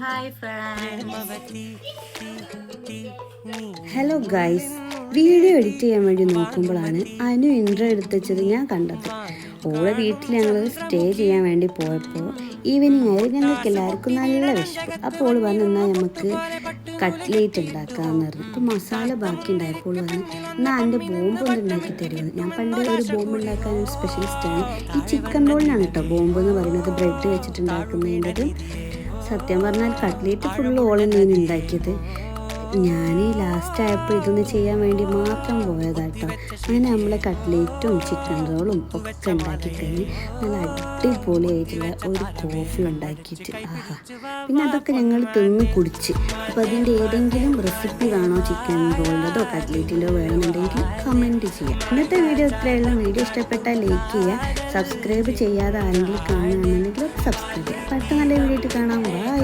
Hi friends. Hello guys, video edit ചെയ്യാൻ വേണ്ടി നോക്കുമ്പോഴാണ് അനു ഇൻട്രോ എടുത്തുവെച്ചത് ഞാൻ കണ്ടത്. ഓളെ വീട്ടിൽ ഞങ്ങൾ സ്റ്റേ ചെയ്യാൻ വേണ്ടി പോയപ്പോൾ ഈവനിങ് ആയി ഞങ്ങൾക്ക് എല്ലാവർക്കും നല്ല വിശപ്പ്. അപ്പോൾ ഓൾ പറഞ്ഞു എന്നാൽ നമുക്ക് കട്ട്ലേറ്റ് ഉണ്ടാക്കാമെന്ന് പറഞ്ഞു. അപ്പോൾ മസാല ബാക്കി ഉണ്ടായപ്പോൾ പറഞ്ഞു എന്നാൽ എൻ്റെ ബോംബ് ഒന്ന് ഉണ്ടാക്കി തരുമെന്ന്. ഞാൻ പണ്ട് ഒരു ബോംബ് ഉണ്ടാക്കാൻ ഒരു സ്പെഷ്യലിസ്റ്റാണ്. ഈ ചിക്കൻ റോളിനാണ് കേട്ടോ ബോംബ് എന്ന് പറയുന്നത്, ബ്രെഡ് വെച്ചിട്ടുണ്ടാക്കുന്നതിൻ്റെത്. സത്യം പറഞ്ഞാൽ കട്ട്ലേറ്റ് ഫുള്ള് ഓളെന്നെ ഉണ്ടാക്കിയത്. ഞാൻ ലാസ്റ്റ് ആയപ്പോൾ ഇതൊന്ന് ചെയ്യാൻ വേണ്ടി മാത്രം പോയതാട്ടോ. അങ്ങനെ നമ്മളെ കട്ട്ലേറ്റും ചിക്കൻ റോളും ഒക്കെ ഉണ്ടാക്കി കഴിഞ്ഞ് നല്ല അടിപൊളിയായിട്ടുള്ള ഒരു കോഫി ഉണ്ടാക്കിയിട്ട് ആഹാ. പിന്നെ അതൊക്കെ ഞങ്ങൾ തിന്ന് കുടിച്ച്. അപ്പോൾ അതിൻ്റെ ഏതെങ്കിലും റെസിപ്പി വേണോ ചിക്കൻ റോളിൻ്റെതോ കട്ട്ലേറ്റിൻ്റെയോ വേണമെന്നുണ്ടെങ്കിൽ കമൻറ്റ് ചെയ്യാം. ഇന്നത്തെ വീഡിയോ ഇത്രയുള്ള. വീഡിയോ ഇഷ്ടപ്പെട്ടാൽ ലൈക്ക് ചെയ്യുക. സബ്സ്ക്രൈബ് ചെയ്യാതെ ആരെങ്കിലും കാണുകയാണെന്നുണ്ടെങ്കിൽ സബ്സ്ക്രൈബ് ചെയ്യുക. അടുത്ത നല്ല വീഡിയോ ആയിട്ട് കാണാം. ബൈ.